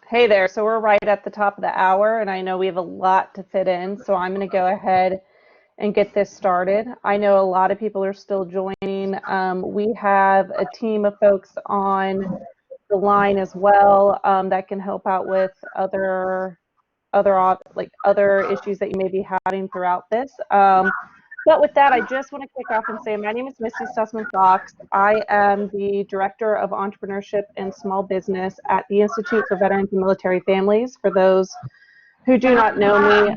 Hey there. So we're right at the top of the hour, and I know we have a lot to fit in. So I'm going to go ahead and get this started. I know a lot of people are still joining. We have a team of folks on the line as well that can help out with other issues that you may be having throughout this. But with that, I just want to kick off and say my name is Misty Sussman Fox. I am the Director of Entrepreneurship and Small Business at the Institute for Veterans and Military Families. For those who do not know me,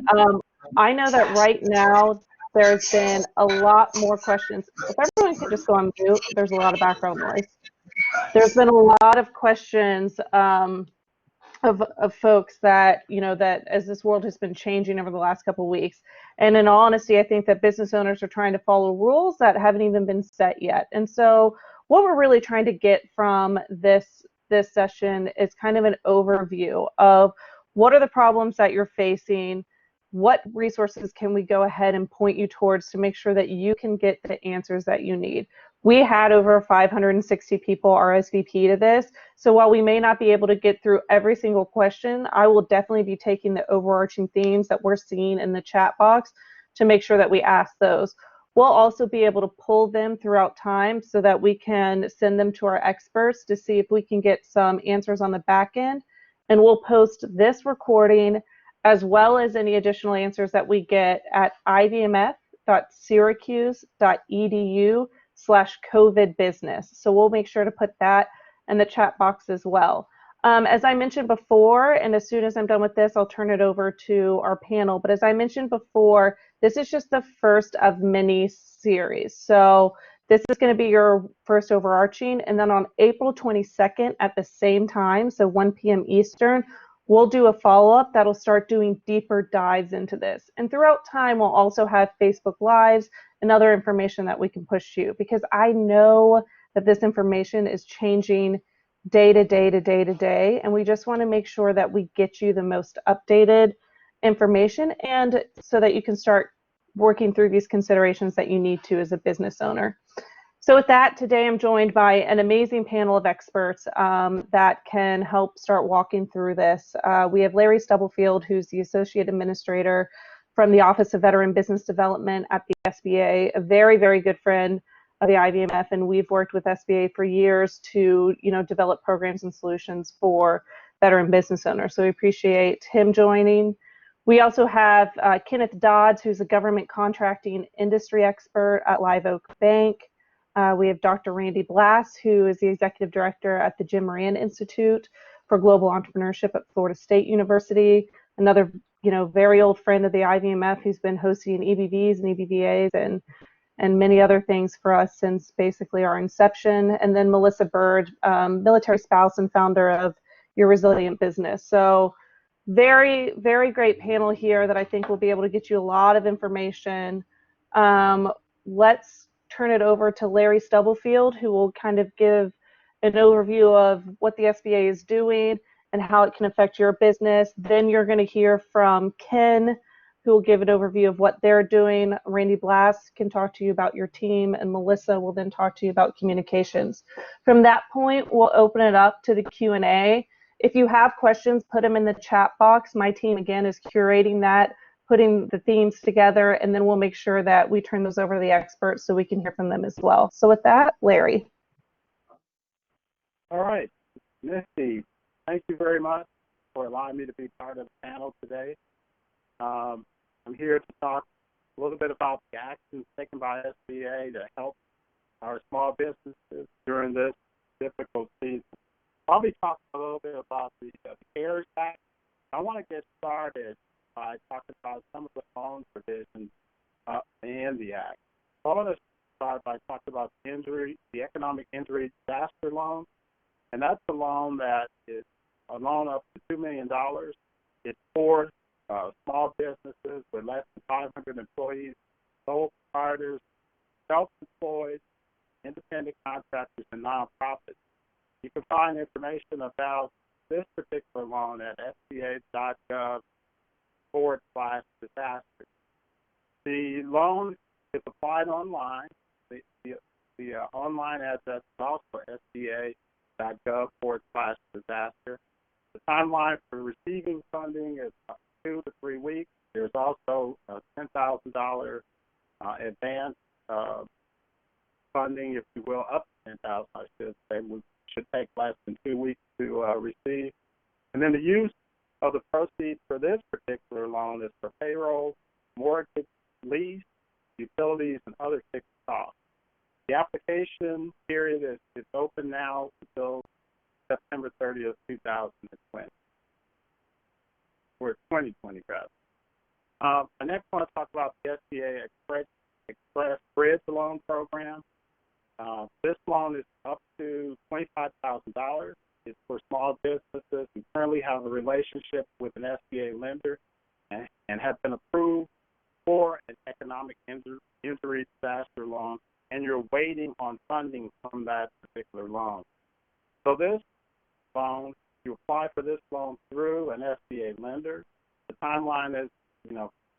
I know that right now there's been a lot more questions. If everyone could just go on mute, there's a lot of background noise. There's been a lot of questions of folks that that as this world has been changing over the last couple of weeks, and in all honesty, I think that business owners are trying to follow rules that haven't even been set yet. And so what we're really trying to get from this session is kind of an overview of what are the problems that you're facing, what resources can we go ahead and point you towards to make sure that you can get the answers that you need. We had over 560 people RSVP to this. So while we may not be able to get through every single question, I will definitely be taking the overarching themes that we're seeing in the chat box to make sure that we ask those. We'll also be able to pull them throughout time so that we can send them to our experts to see if we can get some answers on the back end. And we'll post this recording as well as any additional answers that we get at ivmf.syracuse.edu/COVID business. So we'll make sure to put that in the chat box as well. As I mentioned before, and as soon as I'm done with this, I'll turn it over to our panel. But as I mentioned before, this is just the first of many series. So this is going to be your first overarching. And then on April 22nd at the same time, so 1 p.m. Eastern, we'll do a follow-up that'll start doing deeper dives into this. And throughout time, we'll also have Facebook Lives and other information that we can push you, because I know that this information is changing day to day to day to day, and we just want to make sure that we get you the most updated information, and so that you can start working through these considerations that you need to as a business owner. So with that, today I'm joined by an amazing panel of experts that can help start walking through this. We have Larry Stubblefield, who's the Associate Administrator from the Office of Veteran Business Development at the SBA, a very, very good friend of the IVMF, and we've worked with SBA for years to develop programs and solutions for veteran business owners. So we appreciate him joining. We also have Kenneth Dodds, who's a government contracting industry expert at Live Oak Bank. We have Dr. Randy Blass, who is the Executive Director at the Jim Moran Institute for Global Entrepreneurship at Florida State University, another very old friend of the IVMF who's been hosting EBVs and EBVAs and many other things for us since basically our inception. And then Melissa Bird, military spouse and founder of Your Resilient Business. So very, very great panel here that I think will be able to get you a lot of information. Let's turn it over to Larry Stubblefield, who will kind of give an overview of what the SBA is doing and how it can affect your business. Then you're going to hear from Ken, who will give an overview of what they're doing. Randy Blass can talk to you about your team, and Melissa will then talk to you about communications. From that point, we'll open it up to the Q&A. If you have questions, put them in the chat box. My team, again, is curating that, putting the themes together, and then we'll make sure that we turn those over to the experts so we can hear from them as well. So with that, Larry. All right, Misty, thank you very much for allowing me to be part of the panel today. I'm here to talk a little bit about the actions taken by SBA to help our small businesses during this difficult season. I'll be talking a little bit about the CARES Act. I want to get started by talking about some of the loan provisions in the Act. I want to start by talking about the Economic Injury Disaster Loan, and that's a loan that is a loan up to $2 million. It's for small businesses with less than 500 employees, sole proprietors, self-employed, independent contractors, and nonprofits. You can find information about this particular loan at sba.gov/disaster. The loan is applied online. The online address is also sba.gov/disaster. The timeline for receiving funding is 2 to 3 weeks. There's also a $10,000 advance funding, if you will, up to $10,000, I should say, which should take less than 2 weeks to receive. And then the use of the proceeds for this particular loan is for payroll, mortgage, lease, utilities, and other fixed costs. The application period is open now until September 30th, 2020, or 2020, rather. I next want to talk about the SBA Express Bridge Loan Program. This loan is up to $25,000. It's for small businesses who currently have a relationship with an SBA lender and have been approved for an economic injury disaster loan, and you're waiting on funding from that particular loan. So this loan, you apply for this loan through an SBA lender. The timeline is,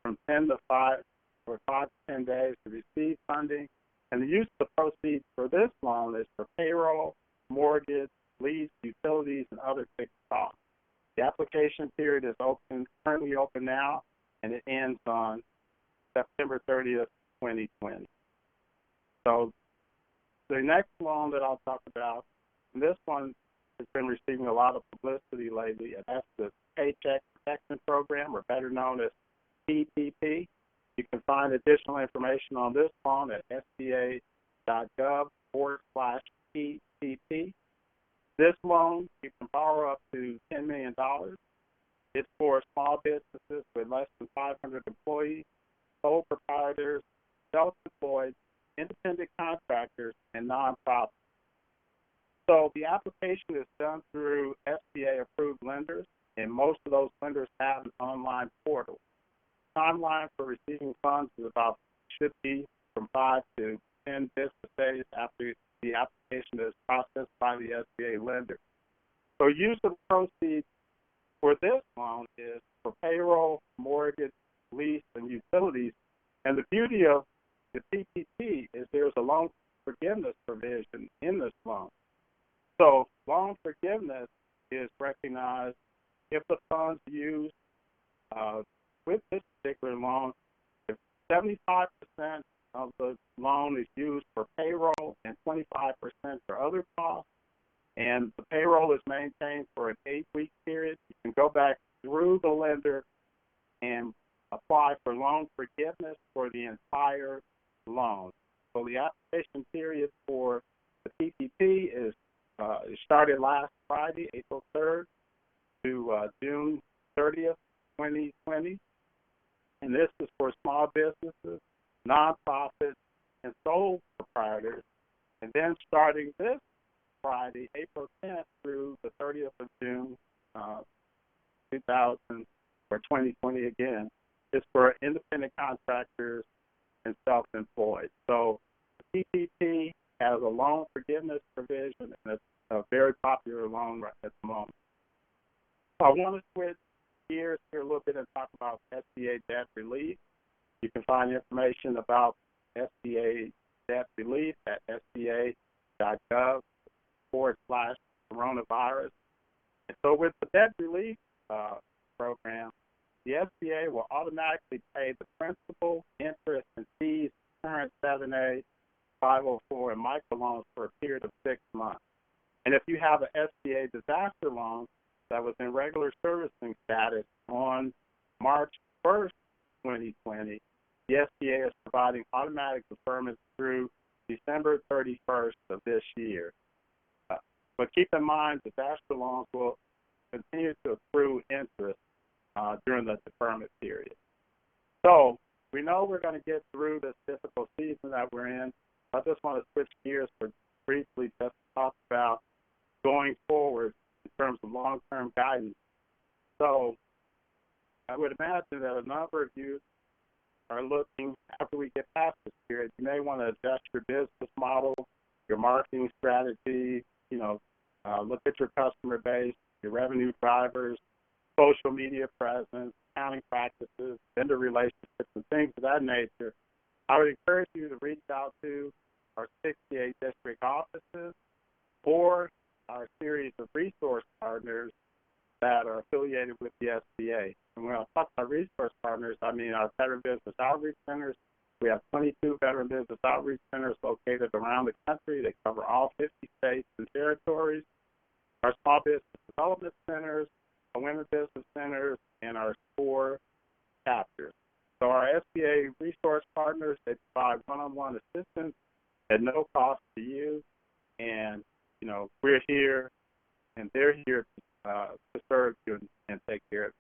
from 10 to 5 or 5 to 10 days to receive funding. And the use of the proceeds for this loan is for payroll, mortgage, lease, utilities, and other fixed costs. The application period is currently open now, and it ends on September 30th, 2020. So the next loan that I'll talk about, and this one has been receiving a lot of publicity lately, and that's the Paycheck Protection Program, or better known as PPP. You can find additional information on this loan at sba.gov/PPP. This loan, you can borrow up to $10 million. It's for small businesses with less than 500 employees, sole proprietors, self-employed, independent contractors, and nonprofits. So the application is done through SBA-approved lenders, and most of those lenders have an online portal. Timeline for receiving funds should be from 5 to 10 business days after the application is processed by the SBA lender. So use of proceeds for this loan is for payroll, mortgage, lease, and utilities. And the beauty of the PPP is there's a loan forgiveness provision in this loan. So loan forgiveness is recognized if the funds used with this particular loan, if 75% of the loan is used for payroll and 25% for other costs, and the payroll is maintained for an 8-week period, you can go back through the lender and apply for loan forgiveness for the entire loan. So the application period for the PPP is it started last Friday, April 3rd, to June 30th, 2020. And this is for small businesses, nonprofits, and sole proprietors. And then starting this Friday, April 10th through the 30th of June, 2020 again, is for independent contractors and self-employed. So the PPP has a loan forgiveness provision, and it's a very popular loan right at the moment. So I want to switch gears here a little bit and talk about SBA debt relief. You can find information about SBA debt relief at sba.gov/coronavirus. And so with the debt relief program, the SBA will automatically pay the principal, interest, and fees of current 7A, 504, and microloans for a period of 6 months. And if you have an SBA disaster loan that was in regular servicing status on March 1st, 2020, the SBA is providing automatic deferments through December 31st of this year. But keep in mind, disaster loans will continue to accrue interest during the deferment period. So we know we're going to get through this difficult season that we're in. I just want to switch gears for briefly just to talk about going forward in terms of long-term guidance. So I would imagine that a number of you are looking, after we get past this period, you may want to adjust your business model, your marketing strategy, look at your customer base, your revenue drivers, social media presence, accounting practices, vendor relationships, and things of that nature. I would encourage you to reach out to our 68 district offices or our series of resource partners that are affiliated with the SBA. And when I talk about resource partners, I mean our veteran business outreach centers. We have 22 veteran business outreach centers located around the country. They cover all 50 states and territories. Our small business development centers, our women business centers, and our SCORE chapters. So our SBA resource partners, they provide one-on-one assistance at no cost to you. And, you know, we're here and they're here to serve you and take care of you.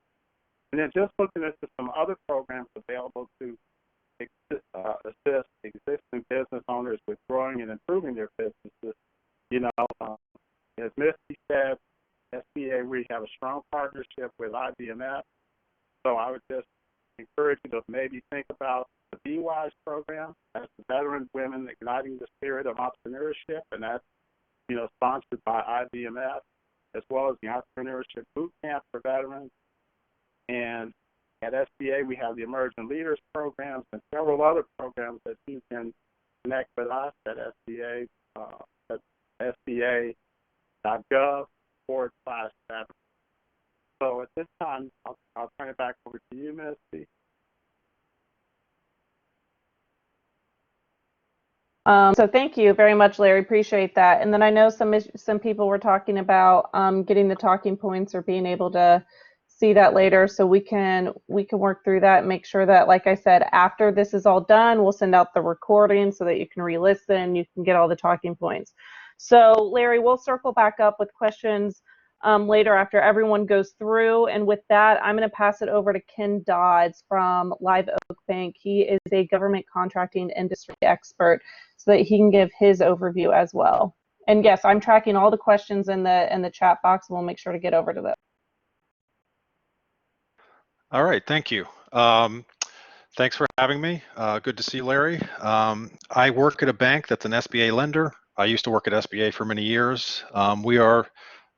And then just looking at some other programs available to assist existing business owners with growing and improving their businesses. You know, as Misty said, SBA, we have a strong partnership with IBMF. So I would just encourage you to maybe think about the BWISE program. That's the Veteran Women Igniting the Spirit of Entrepreneurship, and that's, you know, sponsored by IBMF, as well as the Entrepreneurship Boot Camp for veterans. And at SBA, we have the Emerging Leaders programs and several other programs that you can connect with us at SBA, at sba.gov/veterans. So at this time, I'll turn it back over to you, Misty. So thank you very much, Larry. Appreciate that. And then I know some people were talking about getting the talking points or being able to see that later, so we can work through that and make sure that, like I said, after this is all done, we'll send out the recording so that you can re-listen, you can get all the talking points. So Larry, we'll circle back up with questions later after everyone goes through. And with that, I'm going to pass it over to Ken Dodds from Live Oak Bank. He is a government contracting industry expert, so that he can give his overview as well. And yes, I'm tracking all the questions in the chat box, and we'll make sure to get over to them. All right, thank you. Thanks for having me. Good to see you, Larry. I work at a bank that's an SBA lender. I used to work at SBA for many years. We are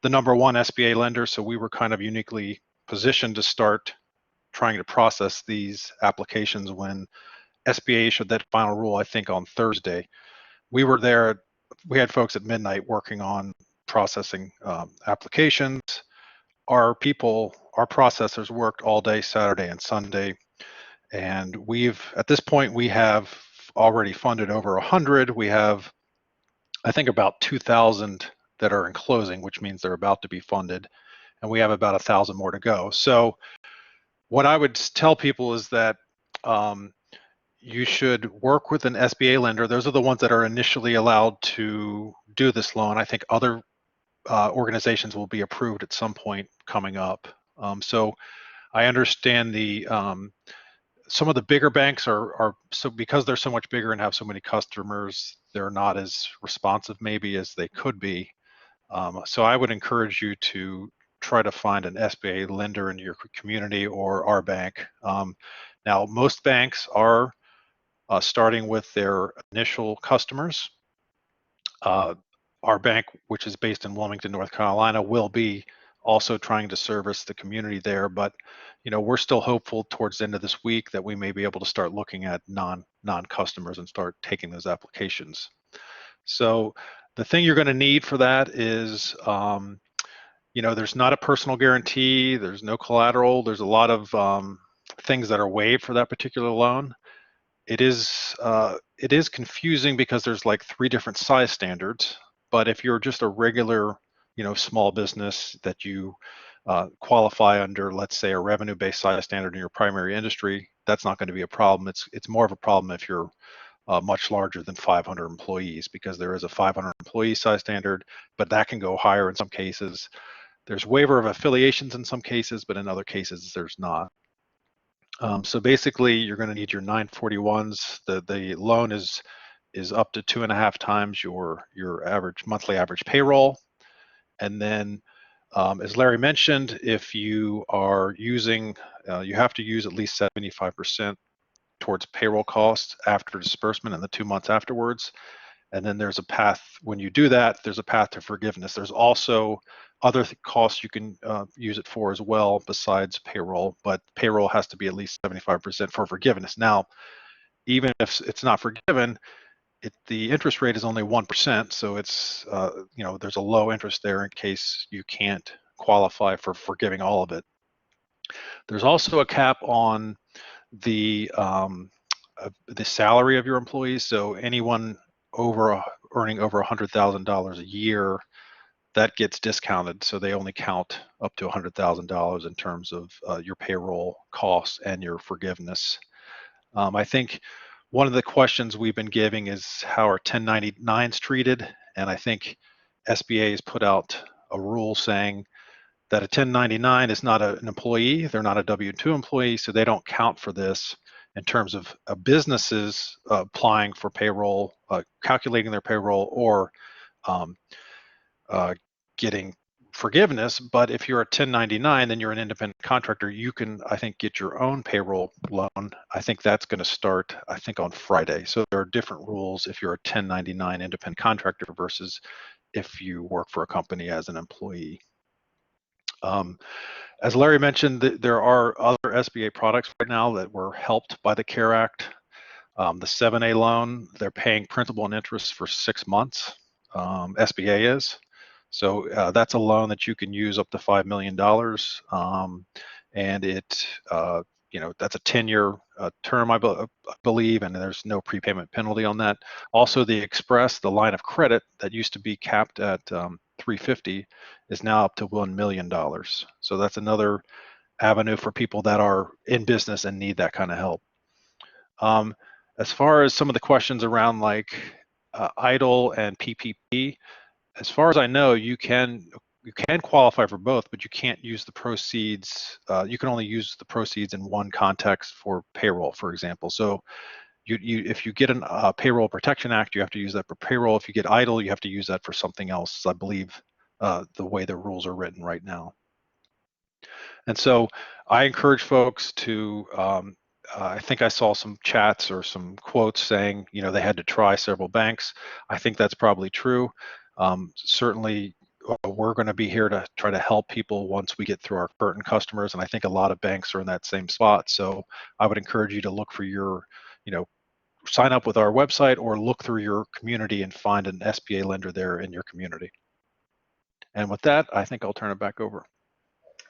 the #1 SBA lender, so we were kind of uniquely positioned to start trying to process these applications when SBA issued that final rule, I think on Thursday. We were there, we had folks at midnight working on processing applications. Our processors worked all day Saturday and Sunday, and at this point, we have already funded over 100. We have, I think, about 2,000 that are in closing, which means they're about to be funded, and we have about 1,000 more to go. So what I would tell people is that you should work with an SBA lender. Those are the ones that are initially allowed to do this loan. I think other organizations will be approved at some point coming up. So I understand some of the bigger banks are so, because they're so much bigger and have so many customers, they're not as responsive maybe as they could be. So I would encourage you to try to find an SBA lender in your community or our bank. Now, most banks are starting with their initial customers. Our bank, which is based in Wilmington, North Carolina, will be also trying to service the community there. But, you know, we're still hopeful towards the end of this week that we may be able to start looking at non-customers and start taking those applications. So the thing you're going to need for that is, you know, there's not a personal guarantee, there's no collateral, there's a lot of things that are waived for that particular loan. It is confusing because there's like 3 different size standards. But if you're just a regular, you know, small business that you qualify under, let's say, a revenue-based size standard in your primary industry, that's not going to be a problem. It's more of a problem if you're much larger than 500 employees, because there is a 500 employee size standard, but that can go higher in some cases. There's waiver of affiliations in some cases, but in other cases there's not. So basically, you're going to need your 941s. The loan is up to 2.5 times your monthly average payroll. And then, as Larry mentioned, if you are using, you have to use at least 75% towards payroll costs after disbursement in the 2 months afterwards. And then there's a path, when you do that, there's a path to forgiveness. There's also other costs you can use it for as well besides payroll, but payroll has to be at least 75% for forgiveness. Now, even if it's not forgiven, the interest rate is only 1%, so it's, you know, there's a low interest there in case you can't qualify for forgiving all of it. There's also a cap on the salary of your employees. So anyone earning over $100,000 a year, that gets discounted. So they only count up to $100,000 in terms of your payroll costs and your forgiveness. I think one of the questions we've been giving is how are 1099s treated? And I think SBA has put out a rule saying that a 1099 is not an employee, they're not a W-2 employee, so they don't count for this in terms of businesses applying for payroll, calculating their payroll, or getting forgiveness. But if you're a 1099, then you're an independent contractor. You can, I think, get your own payroll loan. I think that's going to start, I think, on Friday. So there are different rules if you're a 1099 independent contractor versus if you work for a company as an employee. As Larry mentioned, there are other SBA products right now that were helped by the CARE Act. The 7A loan, they're paying principal and interest for 6 months. SBA is. So that's a loan that you can use up to $5 million. And it, that's a 10-year term, I believe, and there's no prepayment penalty on that. Also, the Express, the line of credit that used to be capped at $350 is now up to $1 million. So that's another avenue for people that are in business and need that kind of help. As far as some of the questions around like EIDL and PPP, as far as I know, you can qualify for both, but you can't use the proceeds. You can only use the proceeds in one context for payroll, for example. So if you get a Payroll Protection Act, you have to use that for payroll. If you get EIDL, you have to use that for something else, I believe, the way the rules are written right now. And so I encourage folks to, I think I saw some chats or some quotes saying, they had to try several banks. I think that's probably true. Certainly, we're going to be here to try to help people once we get through our current customers, and I think a lot of banks are in that same spot. So I would encourage you to look for your, sign up with our website or look through your community and find an SBA lender there in your community. And with that, I think I'll turn it back over.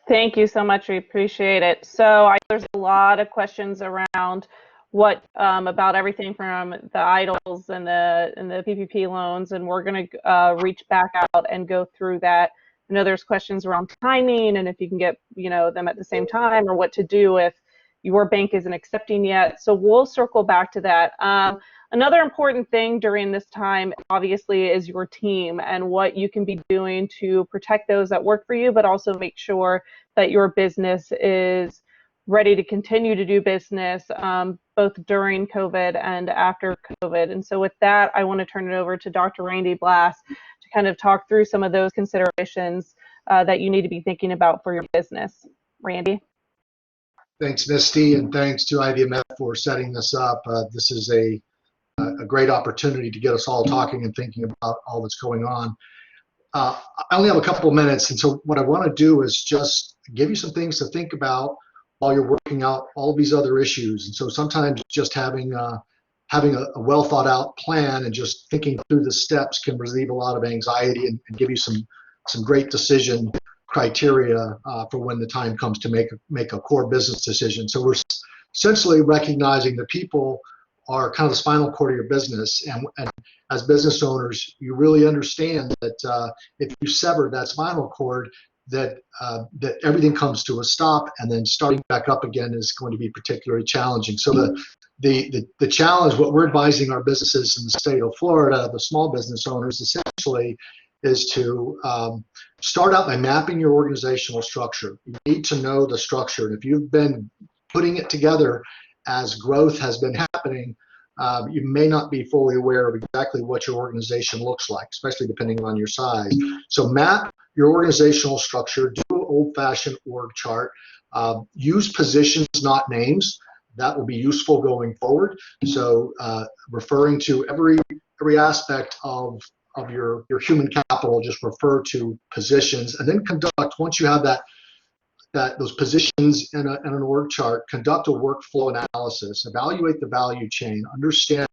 Thank you so much. We appreciate it. So there's a lot of questions around what about everything from the EIDLs and the PPP loans, and we're going to reach back out and go through that. I know there's questions around timing and if you can get them at the same time, or what to do if your bank isn't accepting yet. So we'll circle back to that. Another important thing during this time, obviously, is your team and what you can be doing to protect those that work for you, but also make sure that your business is ready to continue to do business both during COVID and after COVID. And so with that, I want to turn it over to Dr. Randy Blass to kind of talk through some of those considerations that you need to be thinking about for your business. Randy? Thanks, Misty, and thanks to IVMF for setting this up. This is a great opportunity to get us all talking and thinking about all that's going on. I only have a couple of minutes, and so what I want to do is just give you some things to think about while you're working out all these other issues. And so sometimes just having a well thought out plan and just thinking through the steps can relieve a lot of anxiety and give you some great decision criteria for when the time comes to make a core business decision. So we're essentially recognizing that people are kind of the spinal cord of your business, and as business owners, you really understand that if you sever that spinal cord, that everything comes to a stop, and then starting back up again is going to be particularly challenging. So the challenge, what we're advising our businesses in the state of Florida, the small business owners, essentially, is to start out by mapping your organizational structure. You need to know the structure, and if you've been putting it together as growth has been happening, you may not be fully aware of exactly what your organization looks like, especially depending on your size. So map your organizational structure, do an old-fashioned org chart, use positions, not names. That will be useful going forward. So referring to every aspect of your human capital, just refer to positions, and then conduct, once you have those positions in an org chart, conduct a workflow analysis, evaluate the value chain, understand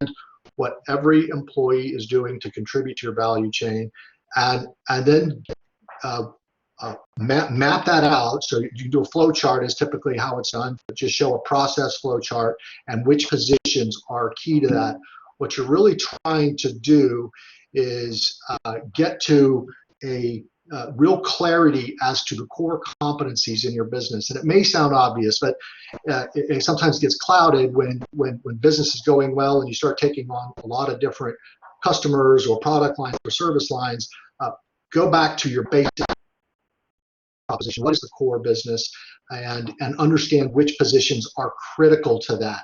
what every employee is doing to contribute to your value chain, and then map that out. So you do a flow chart is typically how it's done. But just show a process flow chart and which positions are key to that. What you're really trying to do is get to a real clarity as to the core competencies in your business. And it may sound obvious, but it sometimes gets clouded when business is going well and you start taking on a lot of different customers or product lines or service lines. Go back to your basic proposition. What is the core business, and understand which positions are critical to that.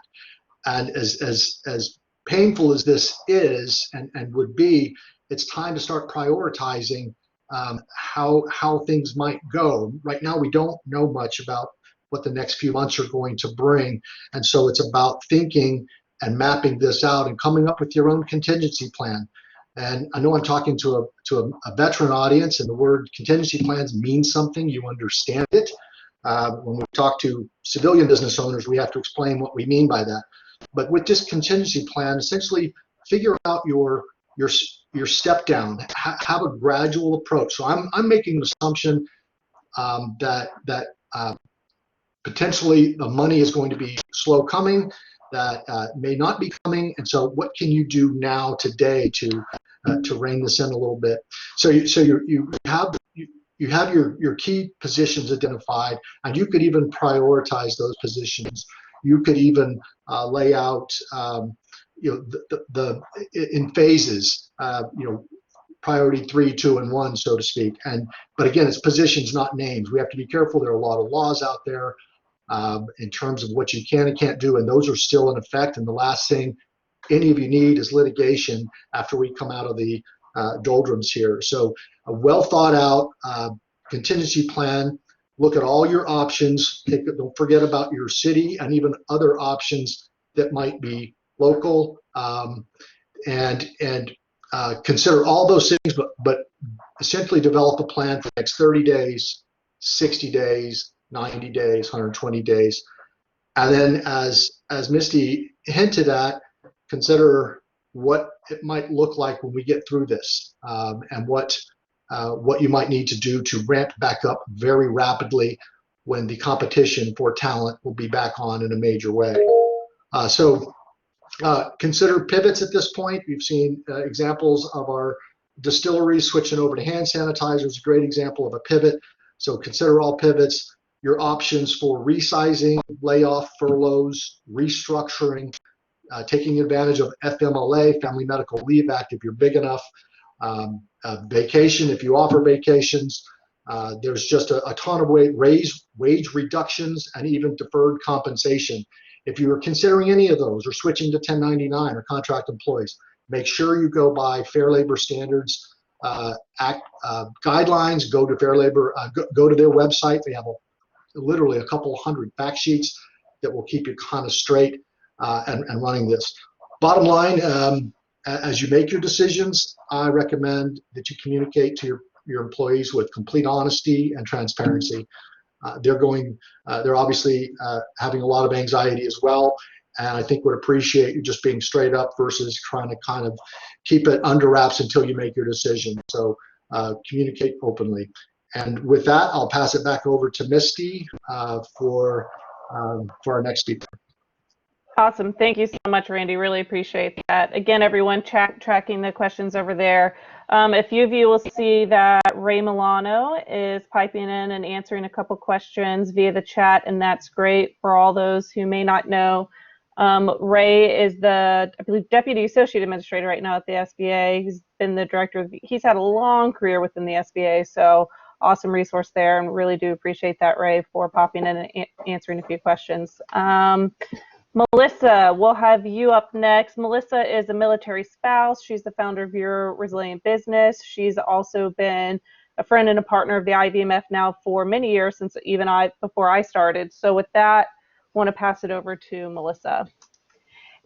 And as painful as this is and would be, it's time to start prioritizing how things might go. Right now, we don't know much about what the next few months are going to bring, and so it's about thinking and mapping this out and coming up with your own contingency plan. And I know I'm talking to a veteran audience, and the word contingency plans means something. You understand it. When we talk to civilian business owners, we have to explain what we mean by that. But with this contingency plan, essentially figure out your step down. Have a gradual approach. So I'm making an assumption that potentially the money is going to be slow coming, that may not be coming, and so what can you do now today to rein this in a little bit? So you have your key positions identified, and you could even prioritize those positions. You could even lay out the in phases, priority 3, 2, and 1, so to speak. But again, it's positions, not names. We have to be careful. There are a lot of laws out there in terms of what you can and can't do, and those are still in effect. And the last thing any of you need is litigation after we come out of the doldrums here. So a well thought out contingency plan. Look at all your options. Don't forget about your city and even other options that might be local, and consider all those things, but essentially develop a plan for the next 30 days, 60 days, 90 days, 120 days. And then as Misty hinted at, consider what it might look like when we get through this, and what you might need to do to ramp back up very rapidly when the competition for talent will be back on in a major way. So consider pivots at this point. We've seen examples of our distilleries switching over to hand sanitizer is a great example of a pivot. So consider all pivots, your options for resizing, layoff, furloughs, restructuring, taking advantage of FMLA, Family Medical Leave Act, if you're big enough, vacation, if you offer vacations. There's just a ton of wage reductions and even deferred compensation. If you are considering any of those or switching to 1099 or contract employees, make sure you go by Fair Labor Standards Act guidelines. Go to Fair Labor, go to their website. They have literally a couple hundred fact sheets that will keep you kind of straight and running this. Bottom line, as you make your decisions, I recommend that you communicate to your employees with complete honesty and transparency. They're obviously having a lot of anxiety as well, and I think would appreciate you just being straight up versus trying to kind of keep it under wraps until you make your decision. So communicate openly. And with that, I'll pass it back over to Misty for our next speaker. Awesome. Thank you so much, Randy. Really appreciate that. Again, everyone tracking the questions over there. A few of you will see that Ray Milano is piping in and answering a couple questions via the chat, and that's great. For all those who may not know, Ray is the, I believe, Deputy Associate Administrator right now at the SBA. He's been the director. He's had a long career within the SBA, so awesome resource there, and really do appreciate that, Ray, for popping in and answering a few questions. Melissa, we'll have you up next. Melissa is a military spouse. She's the founder of Your Resilient Business. She's also been a friend and a partner of the IVMF now for many years, since even before I started. So with that, I want to pass it over to Melissa.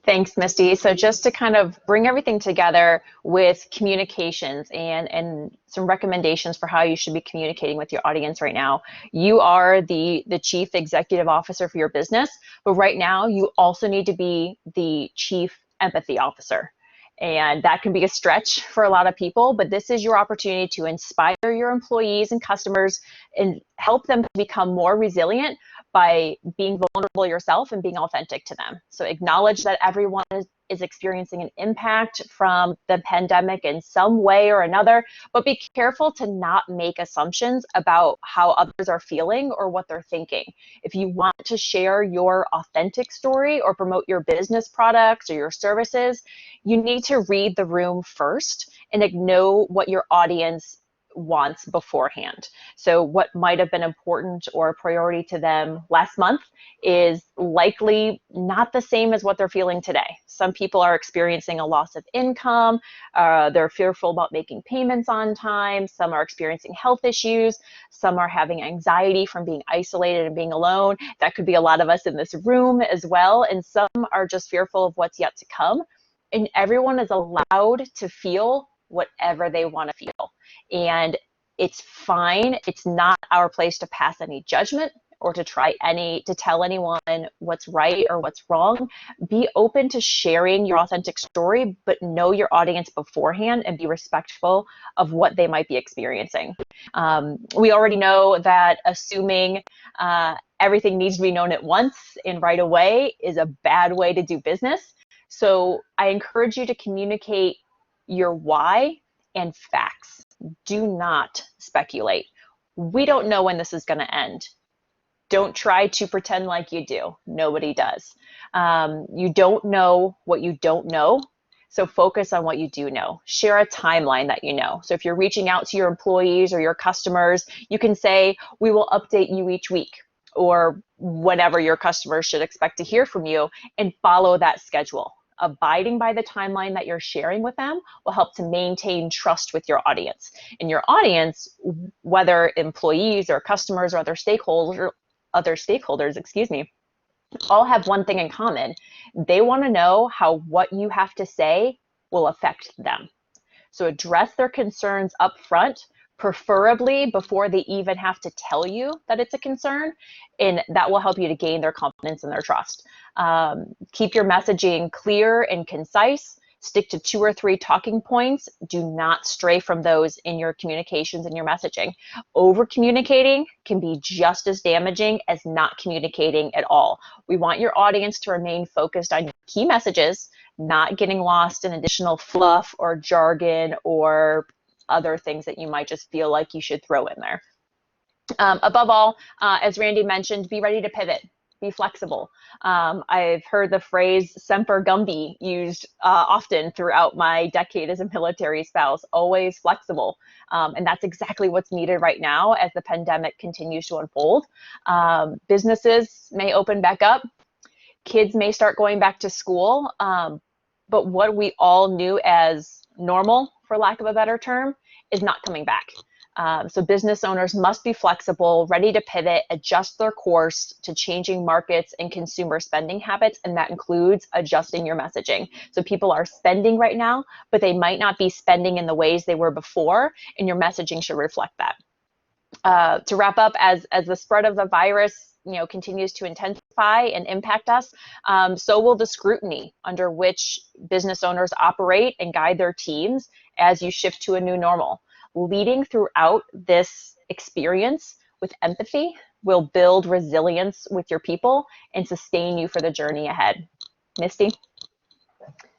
Thanks, Misty. So just to kind of bring everything together with communications and some recommendations for how you should be communicating with your audience right now. You are the chief executive officer for your business, but right now you also need to be the chief empathy officer. And that can be a stretch for a lot of people, but this is your opportunity to inspire your employees and customers and help them become more resilient by being vulnerable yourself and being authentic to them. So acknowledge that everyone is experiencing an impact from the pandemic in some way or another, but be careful to not make assumptions about how others are feeling or what they're thinking. If you want to share your authentic story or promote your business products or your services, you need to read the room first and know what your audience wants beforehand. So what might have been important or a priority to them last month is likely not the same as what they're feeling today. Some people are experiencing a loss of income. They're fearful about making payments on time. Some are experiencing health issues. Some are having anxiety from being isolated and being alone. That could be a lot of us in this room as well. And some are just fearful of what's yet to come. And everyone is allowed to feel whatever they want to feel. And it's fine. It's not our place to pass any judgment or to tell anyone what's right or what's wrong. Be open to sharing your authentic story, but know your audience beforehand and be respectful of what they might be experiencing. We already know that assuming everything needs to be known at once and right away is a bad way to do business. So I encourage you to communicate your why and facts. Do not speculate. We don't know when this is going to end. Don't try to pretend like you do. Nobody does. You don't know what you don't know. So focus on what you do know. Share a timeline that you know. So if you're reaching out to your employees or your customers, you can say, we will update you each week, or whenever your customers should expect to hear from you, and follow that schedule. Abiding by the timeline that you're sharing with them will help to maintain trust with your audience. And your audience, whether employees or customers or other stakeholders, all have one thing in common. They want to know how what you have to say will affect them. So address their concerns up front, preferably before they even have to tell you that it's a concern, and that will help you to gain their confidence and their trust. Keep your messaging clear and concise. Stick to 2 or 3 talking points. Do not stray from those in your communications and your messaging. Over communicating can be just as damaging as not communicating at all. We want your audience to remain focused on key messages, not getting lost in additional fluff or jargon or other things that you might just feel like you should throw in there. Above all, as Randy mentioned, be ready to pivot. Be flexible. I've heard the phrase "semper gumby" used often throughout my decade as a military spouse, always flexible. And that's exactly what's needed right now as the pandemic continues to unfold. Businesses may open back up. Kids may start going back to school. But what we all knew as normal, for lack of a better term, is not coming back. So business owners must be flexible, ready to pivot, adjust their course to changing markets and consumer spending habits, and that includes adjusting your messaging. So people are spending right now, but they might not be spending in the ways they were before, and your messaging should reflect that. To wrap up, as the spread of the virus continues to intensify and impact us, so will the scrutiny under which business owners operate and guide their teams as you shift to a new normal. Leading throughout this experience with empathy will build resilience with your people and sustain you for the journey ahead. Misty?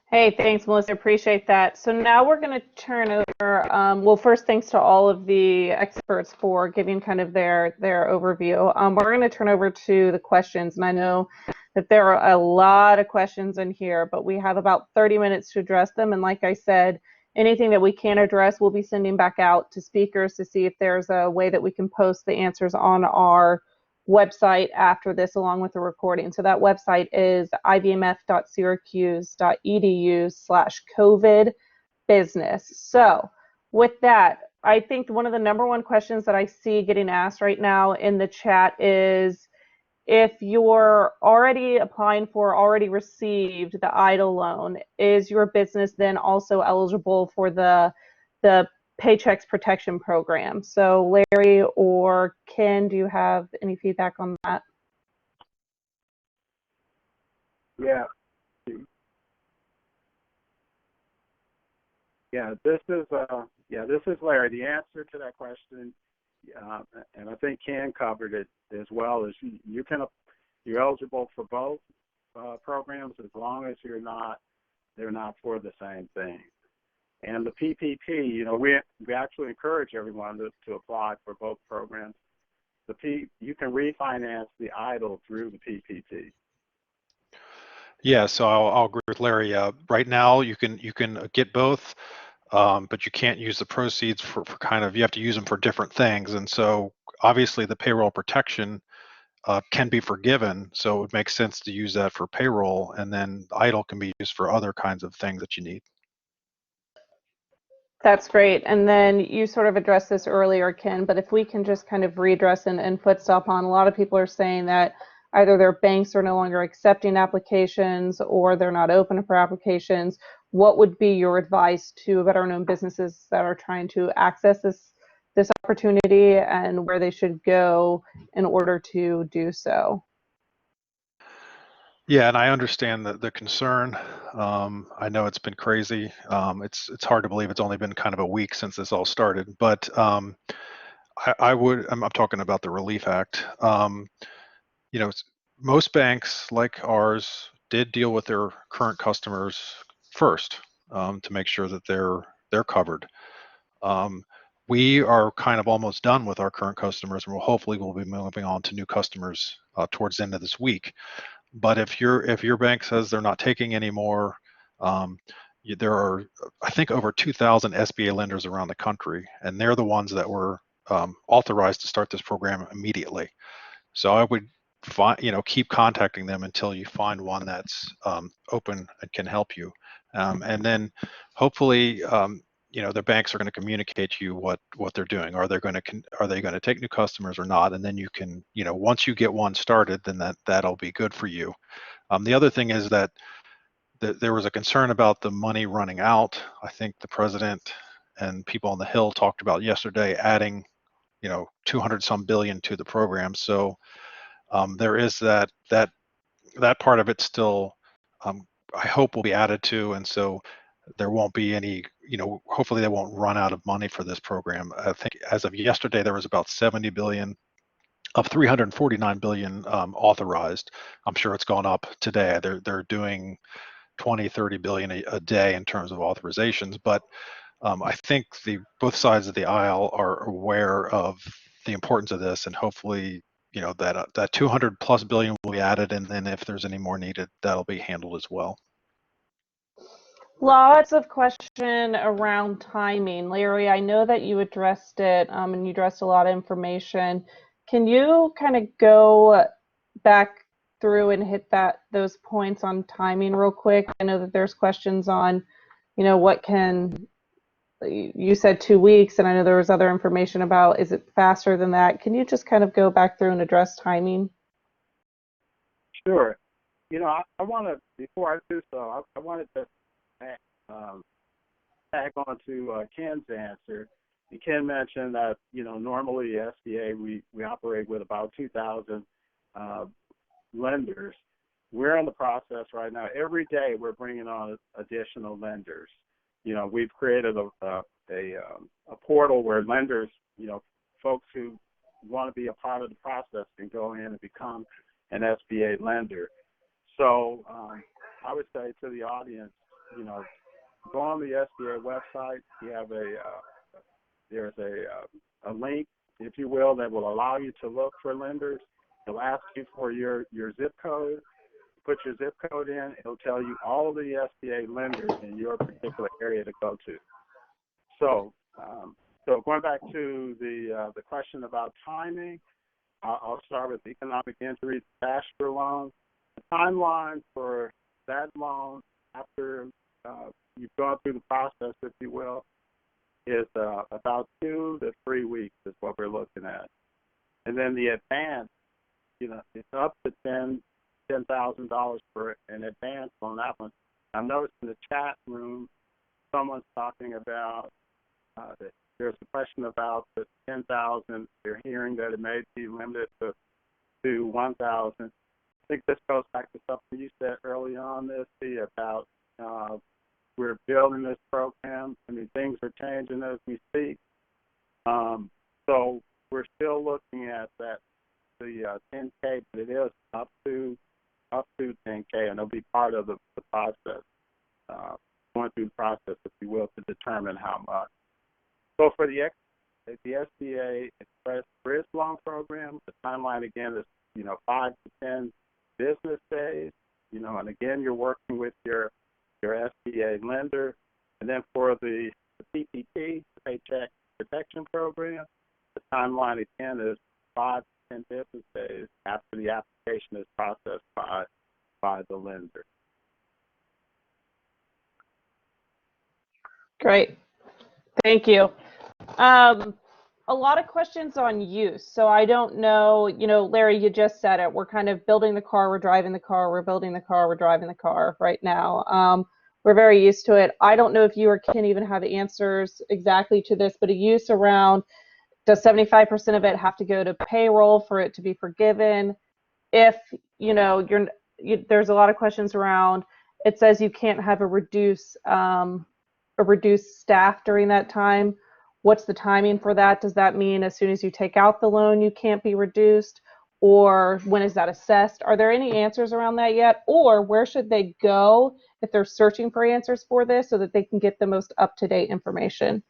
Hey, thanks, Melissa. Appreciate that. So now we're going to turn over, well, first, thanks to all of the experts for giving kind of their overview. We're going to turn over to the questions, and I know that there are a lot of questions in here, but we have about 30 minutes to address them. And like I said, anything that we can address, we'll be sending back out to speakers to see if there's a way that we can post the answers on our website after this, along with the recording. So that website is ivmf.syracuse.edu/COVID business. So with that, I think one of the #1 questions that I see getting asked right now in the chat is, if you're already applying for, already received the EIDL loan, is your business then also eligible for the Paychex Protection Program? So Larry or Ken, do you have any feedback on that? Yeah. this is Larry. The answer to that question, and I think Ken covered it as well, is you're eligible for both programs as long as they're not for the same thing. And the PPP, we actually encourage everyone to apply for both programs. You can refinance the EIDL through the PPP. Yeah, so I'll agree with Larry. Right now, you can get both, but you can't use the proceeds for you have to use them for different things. And so obviously the payroll protection can be forgiven, so it would make sense to use that for payroll, and then EIDL can be used for other kinds of things that you need. That's great. And then you sort of addressed this earlier, Ken, but if we can just kind of redress and foot stop on, a lot of people are saying that either their banks are no longer accepting applications or they're not open for applications. What would be your advice to veteran-owned businesses that are trying to access this opportunity and where they should go in order to do so? Yeah, and I understand the concern. I know it's been crazy. It's hard to believe it's only been kind of a week since this all started, but I'm talking about the Relief Act. Most banks like ours did deal with their current customers first to make sure that they're covered. We are kind of almost done with our current customers, and we'll be moving on to new customers towards the end of this week. But if your bank says they're not taking any more, there are, I think, over 2,000 SBA lenders around the country, and they're the ones that were authorized to start this program immediately. So I would keep contacting them until you find one that's open and can help you, and then hopefully the banks are going to communicate to you what they're doing. Are they going to take new customers or not? And then you can, once you get one started, then that'll be good for you. The other thing is that there was a concern about the money running out. I think the president and people on the Hill talked about yesterday adding 200 some billion to the program. So there is that part of it still, I hope, will be added to, and so there won't be any, hopefully they won't run out of money for this program. I think as of yesterday, there was about 70 billion of 349 billion authorized. I'm sure it's gone up today. They're doing 20, 30 billion a day in terms of authorizations, but I think both sides of the aisle are aware of the importance of this, and hopefully, that 200 plus billion will be added, and then if there's any more needed, that'll be handled as well. Lots of question around timing. Larry, I know that you addressed it and you addressed a lot of information. Can you kind of go back through and hit those points on timing real quick? I know that there's questions on, you said 2 weeks, and I know there was other information about, is it faster than that? Can you just kind of go back through and address timing? Sure. I want to, before I do so, I wanted to tag on to Ken's answer. And Ken mentioned that, normally SBA, we operate with about 2,000 lenders. We're in the process right now. Every day we're bringing on additional lenders. We've created a portal where lenders, folks who want to be a part of the process can go in and become an SBA lender. So I would say to the audience, go on the SBA website. You have there's a link, if you will, that will allow you to look for lenders. It'll ask you for your zip code. Put your zip code in. It'll tell you all the SBA lenders in your particular area to go to. So going back to the question about timing, I'll start with economic injury disaster loan. The timeline for that loan after you've gone through the process, if you will, is about 2 to 3 weeks is what we're looking at. And then the advance, it's up to $10,000 for an advance on that one. I noticed in the chat room, someone's talking about there's a question about the 10,000. They're hearing that it may be limited to 1,000. I think this goes back to something you said early on, Misty, about we're building this program. I mean, things are changing as we speak. So we're still looking at the 10K, but it is up to 10K, and it'll be part of the process, going through the process, if you will, to determine how much. So for the SBA Express Bridge Loan Program, the timeline again is 5 to 10 business days. And again, you're working with your SBA lender. And then for the PPP, the Paycheck Protection Program, the timeline again is 5 to 10 business days after the application is processed by the lender. Great. Thank you. A lot of questions on use. So I don't know, Larry, you just said it. We're kind of building the car, we're driving the car, we're building the car, we're driving the car right now. We're very used to it. I don't know if you or Ken even have answers exactly to this, but a use around, does 75% of it have to go to payroll for it to be forgiven? If, there's a lot of questions around, it says you can't have a reduced staff during that time. What's the timing for that? Does that mean as soon as you take out the loan, you can't be reduced? Or when is that assessed? Are there any answers around that yet? Or where should they go if they're searching for answers for this so that they can get the most up-to-date information?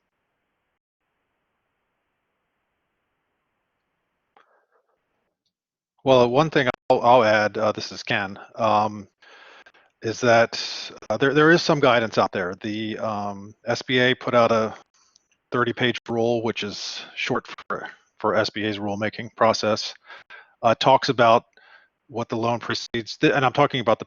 Well, one thing I'll add, this is Ken, is that there is some guidance out there. The SBA put out a 30-page rule, which is short for SBA's rulemaking process. Talks about what the loan proceeds, and I'm talking about the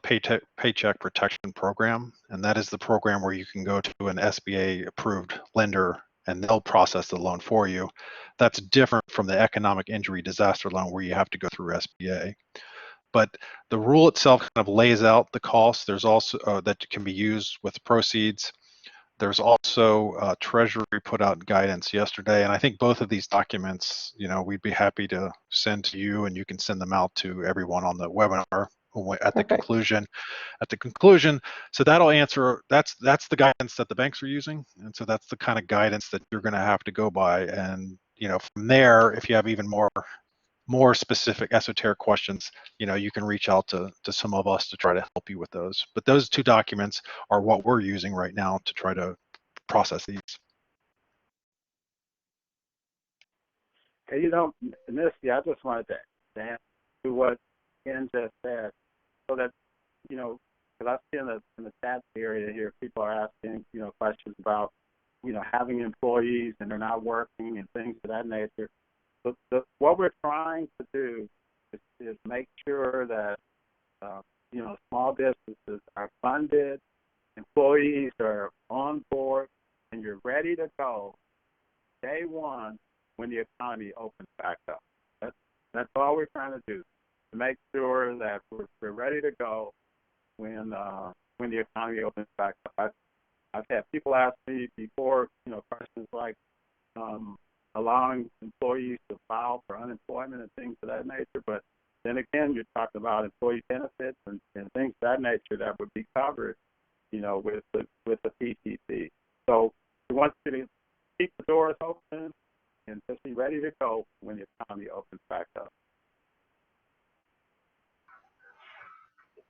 Paycheck Protection Program, and that is the program where you can go to an SBA-approved lender and they'll process the loan for you. That's different from the economic injury disaster loan where you have to go through SBA. But the rule itself kind of lays out the costs. There's also that can be used with proceeds. There's also Treasury put out guidance yesterday, and I think both of these documents, we'd be happy to send to you, and you can send them out to everyone on the webinar at the conclusion. So that'll answer. That's the guidance that the banks are using, and so that's the kind of guidance that you're going to have to go by. And from there, if you have even more specific esoteric questions, you can reach out to some of us to try to help you with those. But those two documents are what we're using right now to try to process these. Hey, Misty, I just wanted to add to what Ken just said, so that, because I see in the chat area here, people are asking, questions about, having employees and they're not working and things of that nature. What we're trying to do is make sure that small businesses are funded, employees are on board, and you're ready to go day one when the economy opens back up. That's all we're trying to do, to make sure that we're ready to go when the economy opens back up. I've had people ask me before, questions like, allowing employees to file for unemployment and things of that nature. But then again, you're talking about employee benefits and things of that nature that would be covered, with the PPP. So we want you to keep the doors open and just be ready to go when the economy opens back up.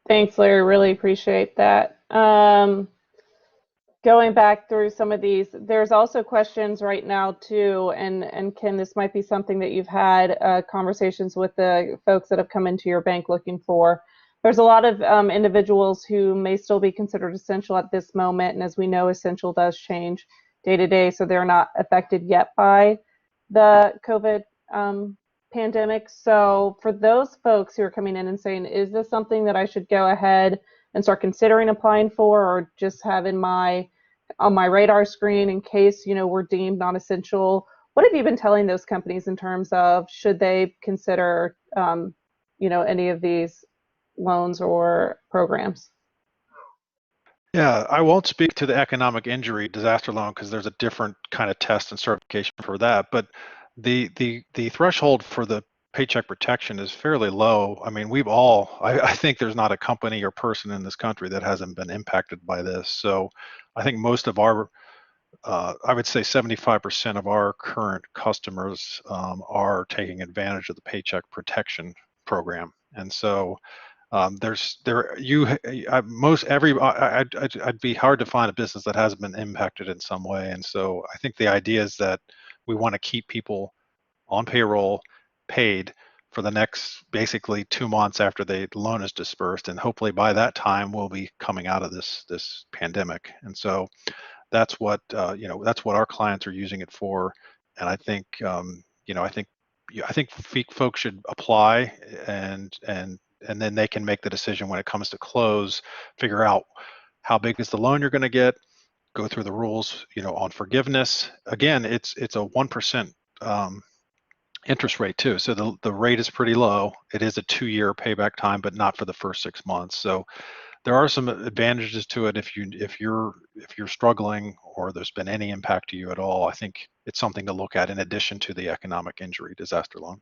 Thanks, Larry. Really appreciate that. Going back through some of these, there's also questions right now too, and Ken, this might be something that you've had conversations with the folks that have come into your bank looking for. There's a lot of individuals who may still be considered essential at this moment, and as we know, essential does change day to day, so they're not affected yet by the COVID pandemic. So for those folks who are coming in and saying, is this something that I should go ahead and start considering applying for, or just have in on my radar screen in case we're deemed non-essential? What have you been telling those companies in terms of should they consider any of these loans or programs? Yeah, I won't speak to the economic injury disaster loan because there's a different kind of test and certification for that. But the threshold for the paycheck protection is fairly low. I mean, I think there's not a company or person in this country that hasn't been impacted by this. So I think most of our, I would say 75% of our current customers are taking advantage of the Paycheck Protection Program, and so I'd be hard to find a business that hasn't been impacted in some way, and so I think the idea is that we want to keep people on payroll, paid for the next basically 2 months after the loan is dispersed, and hopefully by that time we'll be coming out of this pandemic. And so that's what that's what our clients are using it for. And I think I think folks should apply, and then they can make the decision when it comes to close, figure out how big is the loan you're going to get, go through the rules, on forgiveness. Again, it's a 1% interest rate too. So the rate is pretty low. It is a 2-year payback time, but not for the first 6 months. So there are some advantages to it if you're struggling or there's been any impact to you at all. I think it's something to look at in addition to the economic injury disaster loan.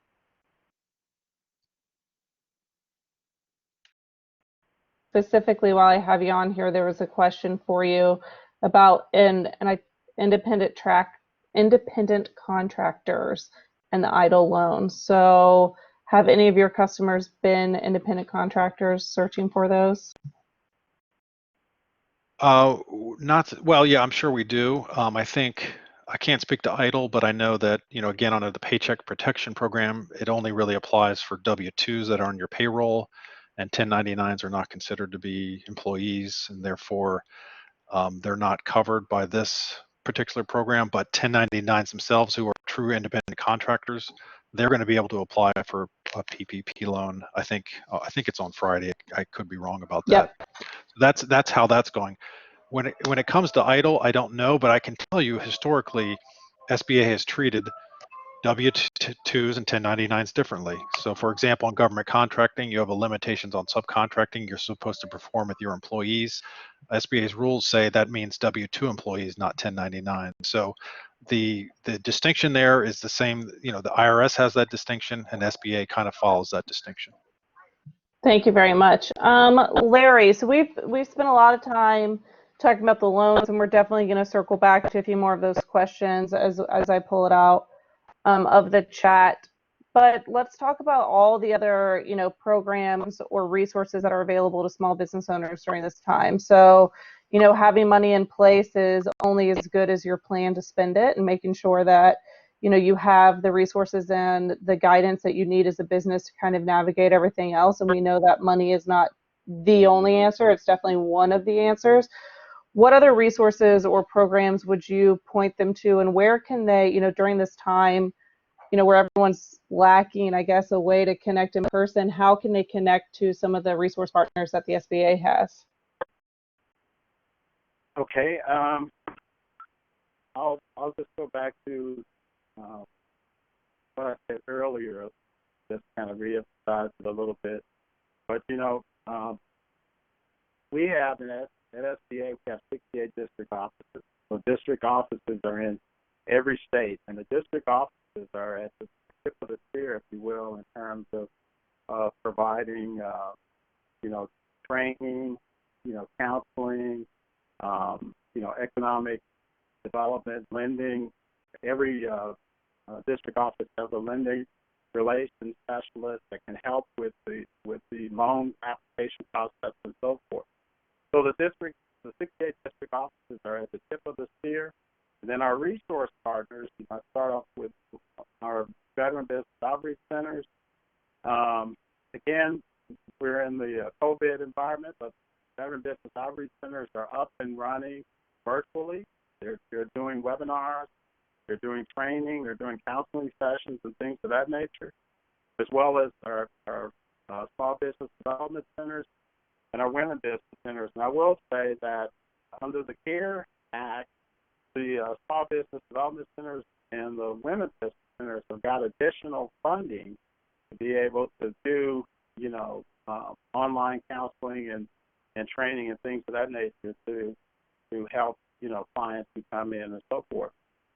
Specifically, while I have you on here, there was a question for you about independent contractors and the EIDL loan. So have any of your customers been independent contractors searching for those? Not well. Yeah, I'm sure we do. I think I can't speak to EIDL, but I know that again under the Paycheck Protection Program, it only really applies for W-2s that are on your payroll, and 1099s are not considered to be employees, and therefore they're not covered by this particular program. But 1099s themselves, who are true independent contractors, they're going to be able to apply for a PPP loan. I think it's on Friday. I could be wrong about that. Yep. That's how that's going. When it comes to EIDL, I don't know, but I can tell you historically, SBA has treated W-2s and 1099s differently. So for example, in government contracting, you have limitations on subcontracting. You're supposed to perform with your employees. SBA's rules say that means W-2 employees, not 1099. So the distinction there is the same. The IRS has that distinction, and SBA kind of follows that distinction. Thank you very much. Larry, so we've spent a lot of time talking about the loans, and we're definitely going to circle back to a few more of those questions as I pull it out of the chat. But let's talk about all the other programs or resources that are available to small business owners during this time. So having money in place is only as good as your plan to spend it, and making sure that you have the resources and the guidance that you need as a business to kind of navigate everything else. And we know that money is not the only answer. It's definitely one of the answers. What other resources or programs would you point them to, and where can they, during this time, where everyone's lacking, I guess, a way to connect in person, how can they connect to some of the resource partners that the SBA has? Okay. I'll just go back to what I said earlier, just kind of reemphasize it a little bit. But we have at SBA, we have 68 district offices. So district offices are in every state, and the district offices are at the tip of the spear, if you will, in terms of providing training, counseling, economic development, lending. Every district office has a lending relations specialist that can help with the loan application process and so forth. So the 68 district offices are at the tip of the spear. And then our resource partners, I start off with our veteran business outreach centers. Again, we're in the COVID environment, but veteran business outreach centers are up and running virtually. They're doing webinars, they're doing training, they're doing counseling sessions and things of that nature, as well as our small business development centers and our women business centers. And I will say that under the CARE Act, the small business development centers and the women business centers have got additional funding to be able to do, online counseling and training and things of that nature to help, clients who come in and so forth.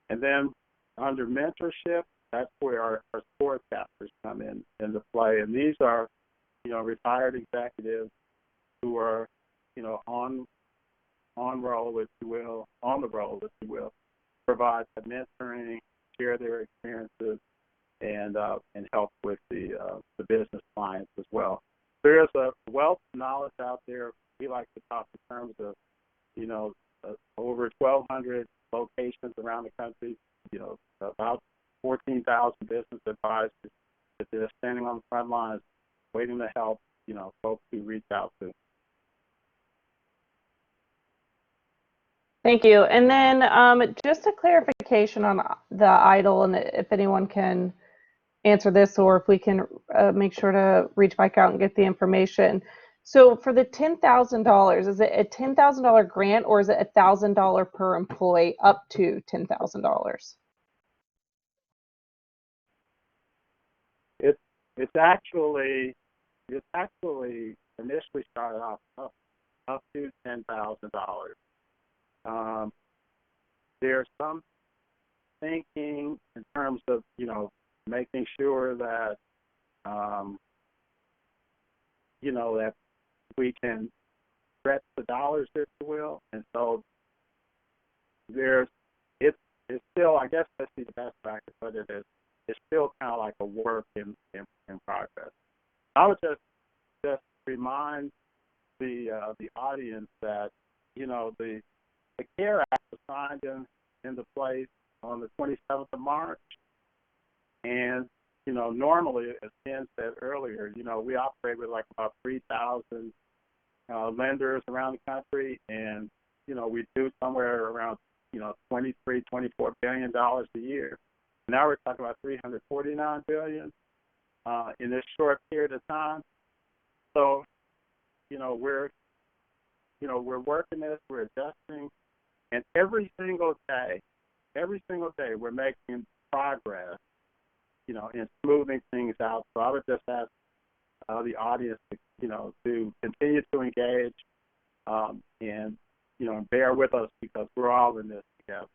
And then under mentorship, that's where our SCORE chapters come into play. And these are, retired executives who are, on on the roll, if you will, provide the mentoring, share their experiences, and help with the business clients as well. There's a wealth of knowledge out there. We like to talk in terms of, over 1,200 locations around the country, about 14,000 business advisors that they're standing on the front lines waiting to help, folks who reach out to. Thank you. And then just a clarification on the EIDL, and if anyone can answer this, or if we can make sure to reach back out and get the information. So for the $10,000, is it a $10,000 grant, or is it $1,000 per employee up to $10,000? It's actually initially started off up to $10,000. There's some thinking in terms of, making sure that, that we can stretch the dollars, if you will. And so it's still, I guess that's the best way I could put it, is it's still kind of like a work in progress. I would just remind the audience that, the CARE Act was signed into place on the 27th of March. And, normally, as Ken said earlier, we operate with like about 3,000 lenders around the country. And, we do somewhere around, $23, $24 billion a year. Now we're talking about $349 billion in this short period of time. So, we're working this, we're adjusting, and every single day, we're making progress, in smoothing things out. So I would just ask the audience to continue to engage, and bear with us, because we're all in this together.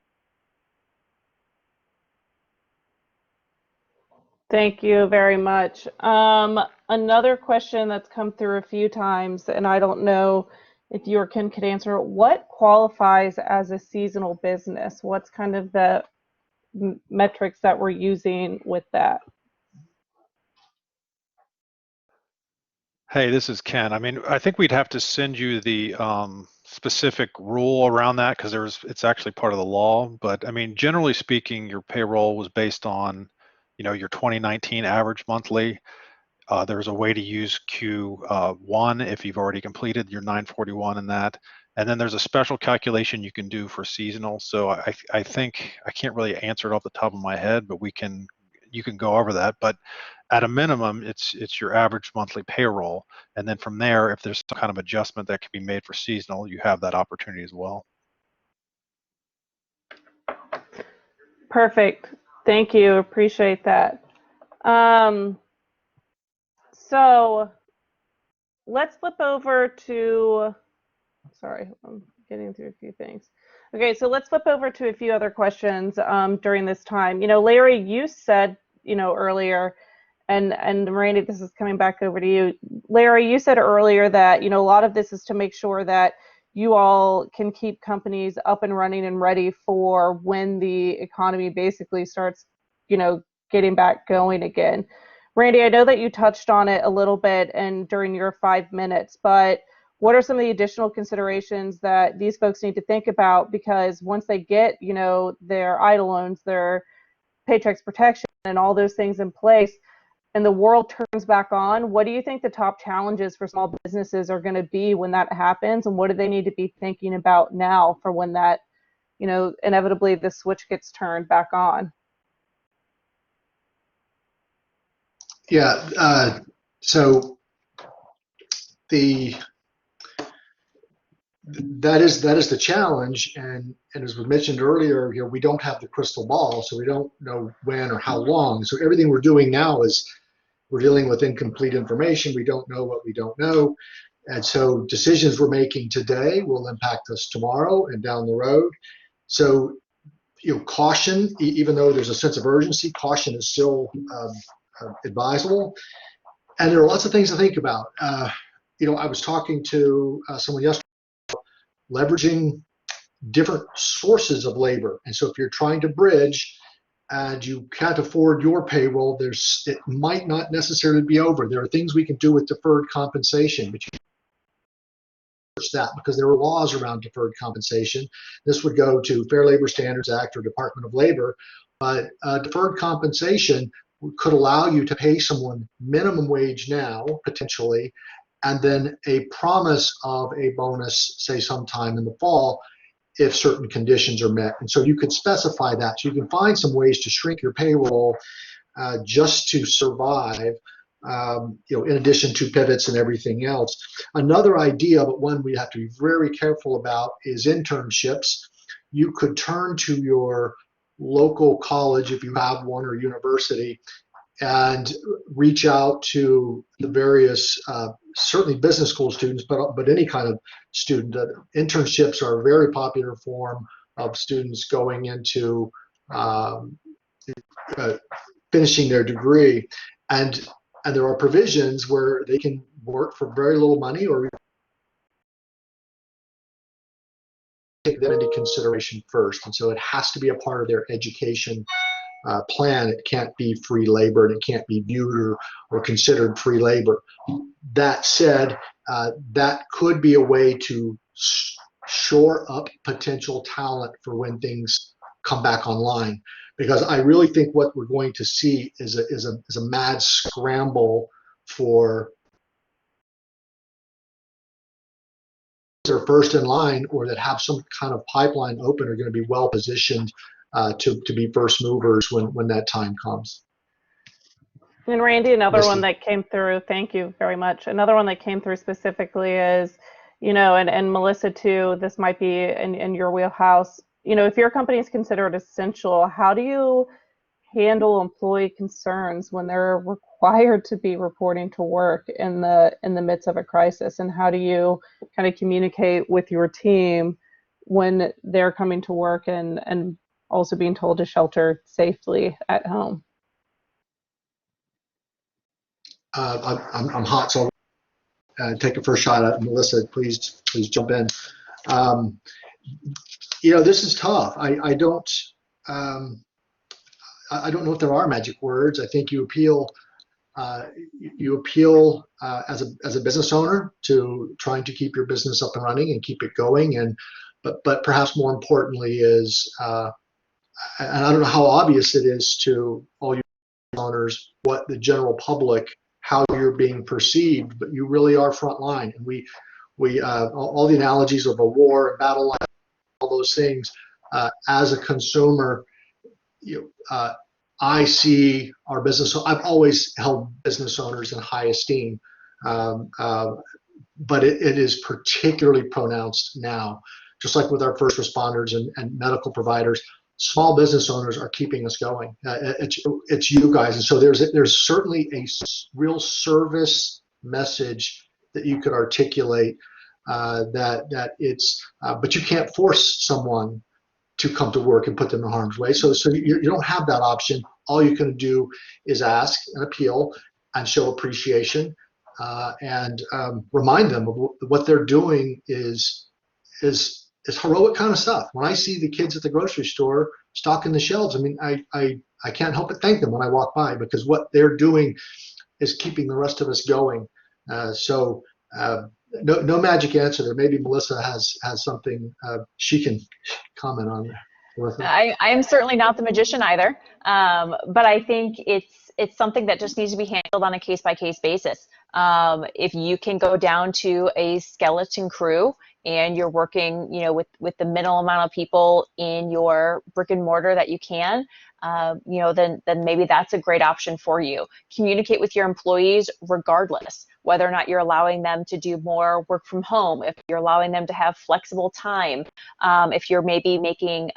Thank you very much. Another question that's come through a few times, and I don't know if you or Ken could answer it. What qualifies as a seasonal business? What's kind of the metrics that we're using with that? Hey, this is Ken. I mean, I think we'd have to send you the specific rule around that, because it's actually part of the law. But I mean, generally speaking, your payroll was based on, your 2019 average monthly. There's a way to use Q1 if you've already completed your 941 in that. And then there's a special calculation you can do for seasonal. So I think I can't really answer it off the top of my head, but you can go over that. But at a minimum, it's your average monthly payroll. And then from there, if there's some kind of adjustment that can be made for seasonal, you have that opportunity as well. Perfect. Thank you. Appreciate that. So let's flip over to, sorry, I'm getting through a few things. Okay, so let's flip over to a few other questions during this time. Larry, you said, earlier, and Randy, this is coming back over to you. Larry, you said earlier that, a lot of this is to make sure that you all can keep companies up and running and ready for when the economy basically starts, getting back going again. Randy, I know that you touched on it a little bit and during your 5 minutes, but what are some of the additional considerations that these folks need to think about? Because once they get, their EIDL loans, their Paychex protection, and all those things in place, and the world turns back on, what do you think the top challenges for small businesses are going to be when that happens, and what do they need to be thinking about now for when that, inevitably the switch gets turned back on? Yeah, so that is the challenge, and as we mentioned earlier, we don't have the crystal ball, so we don't know when or how long. So everything we're doing now is we're dealing with incomplete information. We don't know what we don't know, and so decisions we're making today will impact us tomorrow and down the road. So caution, even though there's a sense of urgency, caution is still advisable. And there are lots of things to think about. I was talking to someone yesterday, leveraging different sources of labor. And so if you're trying to bridge and you can't afford your payroll, it might not necessarily be over. There are things we can do with deferred compensation, but you that because there are laws around deferred compensation. This would go to Fair Labor Standards Act or Department of Labor, but deferred compensation could allow you to pay someone minimum wage now, potentially, and then a promise of a bonus, say sometime in the fall, if certain conditions are met. And so you could specify that. So you can find some ways to shrink your payroll just to survive, in addition to pivots and everything else. Another idea, but one we have to be very careful about, is internships. You could turn to your local college, if you have one, or university, and reach out to the various, certainly business school students, but any kind of student. Internships are a very popular form of students going into finishing their degree, and there are provisions where they can work for very little money or take them into consideration first. And so it has to be a part of their education plan. It can't be free labor, and it can't be viewed or considered free labor. That said, that could be a way to shore up potential talent for when things come back online. Because I really think what we're going to see is a mad scramble for those that are first in line or that have some kind of pipeline open are going to be well positioned to be first movers when that time comes. And Randy, another Misty. one that came through, thank you very much. Another one that came through specifically is, and Melissa too, this might be in your wheelhouse. If your company is considered essential, how do you handle employee concerns when they're required to be reporting to work in the midst of a crisis? And how do you kind of communicate with your team when they're coming to work and also being told to shelter safely at home? I'm hot, so I'll take a first shot at it. Melissa, please jump in. This is tough. I don't know if there are magic words. I think you appeal as a business owner to trying to keep your business up and running and keep it going. But perhaps more importantly is, and I don't know how obvious it is to all you owners, what the general public, how you're being perceived, but you really are frontline. And we all the analogies of a war, a battle line, all those things, as a consumer, I see our business. I've always held business owners in high esteem, but it is particularly pronounced now. Just like with our first responders and medical providers, small business owners are keeping us going. It's you guys, and so there's certainly a real service message that you could articulate. That it's, but you can't force someone to come to work and put them in harm's way. So you don't have that option. All you can do is ask and appeal and show appreciation, and remind them of what they're doing is heroic kind of stuff. When I see the kids at the grocery store stocking the shelves, I mean, I can't help but thank them when I walk by, because what they're doing is keeping the rest of us going. No magic answer there. Maybe Melissa has something she can comment on there. Melissa? I am certainly not the magician either, but I think it's something that just needs to be handled on a case-by-case basis. If you can go down to a skeleton crew and you're working, with the minimal amount of people in your brick and mortar that you can, then maybe that's a great option for you. Communicate with your employees regardless, whether or not you're allowing them to do more work from home, if you're allowing them to have flexible time, if you're maybe making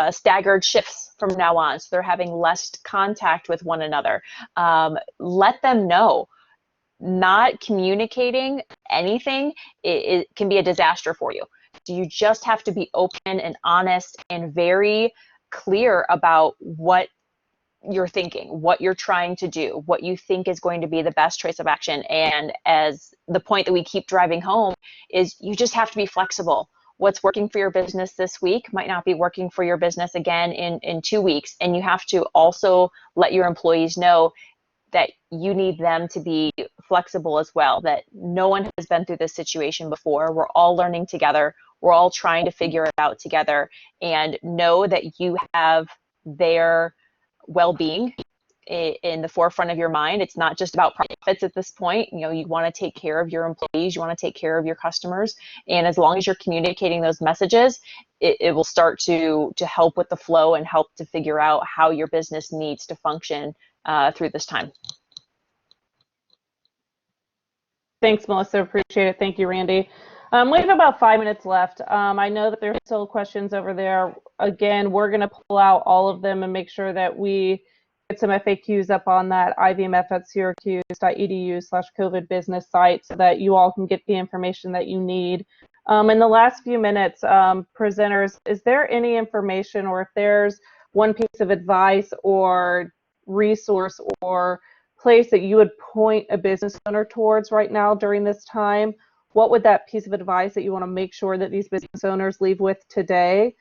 staggered shifts from now on, so they're having less contact with one another. Let them know. Not communicating anything, it can be a disaster for you. You just have to be open and honest and very clear about what you're thinking, what you're trying to do, what you think is going to be the best choice of action. And as the point that we keep driving home is, you just have to be flexible. What's working for your business this week might not be working for your business again in 2 weeks. And you have to also let your employees know that you need them to be flexible as well, that no one has been through this situation before. We're all learning together. We're all trying to figure it out together, and know that you have their well-being in the forefront of your mind. It's not just about profits at this point. You know, you want to take care of your employees, you want to take care of your customers, and as long as you're communicating those messages, it will start to help with the flow and help to figure out how your business needs to function through this time. Thanks, Melissa. Appreciate it. Thank you, Randy. We have about 5 minutes left. I know that there's still questions over there. Again, we're going to pull out all of them and make sure that we get some FAQs up on that ivmf@syracuse.edu/COVID business site so that you all can get the information that you need. In the last few minutes, presenters, is there any information, or if there's one piece of advice or resource or place that you would point a business owner towards right now during this time, what would that piece of advice that you want to make sure that these business owners leave with today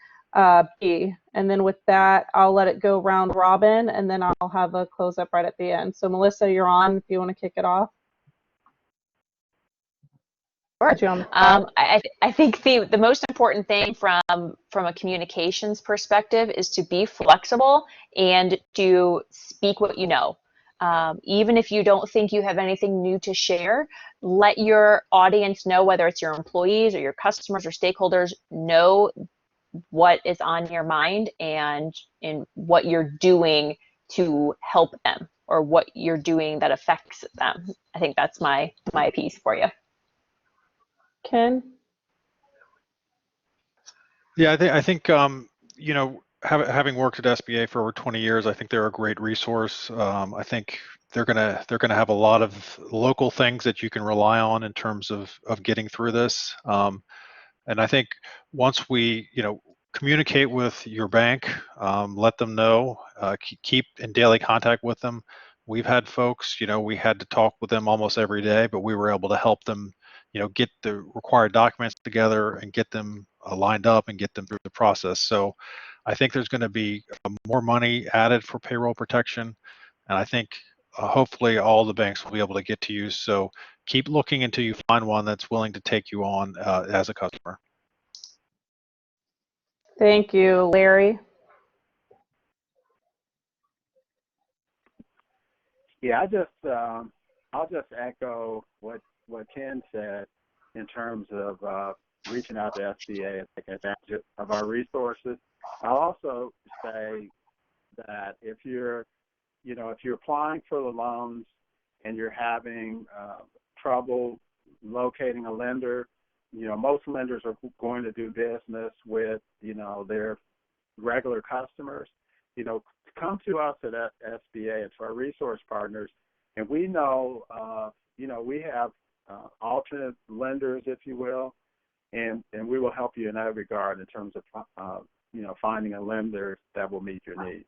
be? And then with that, I'll let it go round robin, and then I'll have a close up right at the end. So Melissa, you're on if you want to kick it off. Sure. I think the most important thing from a communications perspective is to be flexible and to speak what you know. Even if you don't think you have anything new to share, let your audience know, whether it's your employees or your customers or stakeholders, know what is on your mind and what you're doing to help them, or what you're doing that affects them. I think that's my piece for you. Ken? Yeah, I think you know, having worked at SBA for over 20 years, I think they're a great resource. I think they're gonna have a lot of local things that you can rely on in terms of getting through this. And I think once we, you know, communicate with your bank, let them know, keep in daily contact with them. We've had folks, you know, we had to talk with them almost every day, but we were able to help them, you know, get the required documents together and get them lined up and get them through the process. So I think there's going to be more money added for payroll protection, and I think hopefully all the banks will be able to get to you. So keep looking until you find one that's willing to take you on as a customer. Thank you, Larry. Yeah, I'll just echo what Ken said in terms of reaching out to SBA and taking advantage of our resources. I'll also say that if you're applying for the loans and you're having trouble locating a lender, you know, most lenders are going to do business with, you know, their regular customers. You know, come to us at SBA and to our resource partners, and we know, you know, we have alternate lenders, if you will, and we will help you in that regard in terms of, you know, finding a lender that will meet your needs.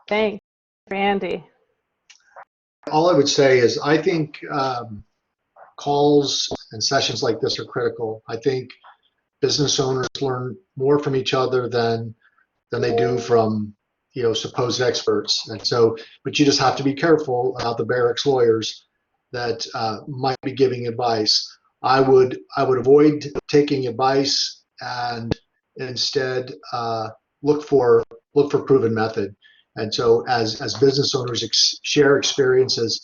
Thanks, Randy. All I would say is I think calls and sessions like this are critical. I think business owners learn more from each other than they do from, you know, supposed experts. And so, but you just have to be careful about the barracks lawyers that might be giving advice. I would avoid taking advice and instead look for proven method. And so as business owners share experiences,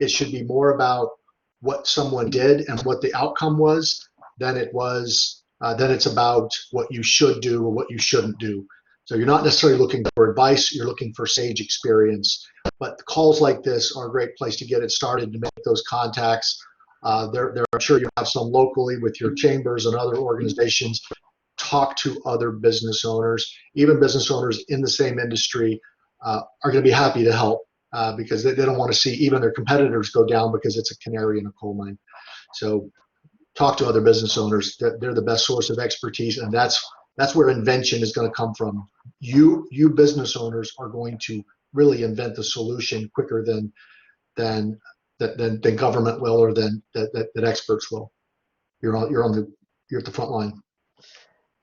it should be more about what someone did and what the outcome was than it's about what you should do or what you shouldn't do. So you're not necessarily looking for advice, you're looking for sage experience. But calls like this are a great place to get it started, to make those contacts. I'm sure you have some locally with your chambers and other organizations. Talk to other business owners, even business owners in the same industry are going to be happy to help because they don't want to see even their competitors go down because it's a canary in a coal mine. So talk to other business owners. They're the best source of expertise, and that's That's where invention is going to come from. You business owners are going to really invent the solution quicker than government will, or than that experts will. You're at the front line.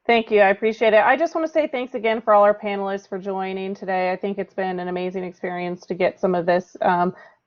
Thank you. I appreciate it. I just want to say thanks again for all our panelists for joining today. I think it's been an amazing experience to get some of this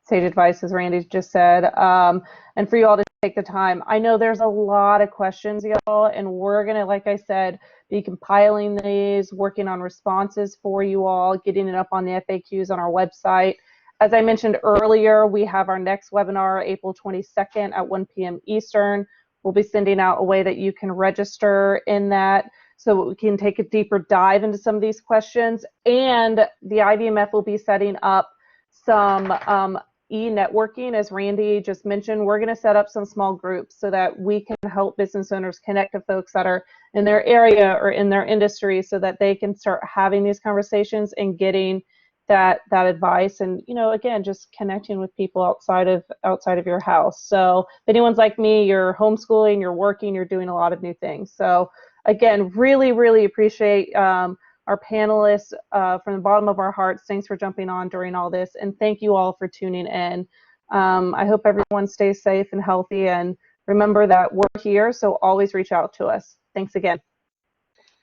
sage advice, as Randy just said, and for you all to take the time. I know there's a lot of questions, y'all, and we're going to, like I said, be compiling these, working on responses for you all, getting it up on the FAQs on our website. As I mentioned earlier, we have our next webinar April 22nd at 1 p.m. Eastern. We'll be sending out a way that you can register in that so we can take a deeper dive into some of these questions. And the IVMF will be setting up some e-networking, as Randy just mentioned. We're going to set up some small groups so that we can help business owners connect to folks that are in their area or in their industry so that they can start having these conversations and getting that advice, and again, just connecting with people outside of your house. So if anyone's like me, you're homeschooling, you're working, you're doing a lot of new things. So again, really appreciate our panelists from the bottom of our hearts. Thanks for jumping on during all this, and thank you all for tuning in. I hope everyone stays safe and healthy, and remember that we're here, so always reach out to us. Thanks again.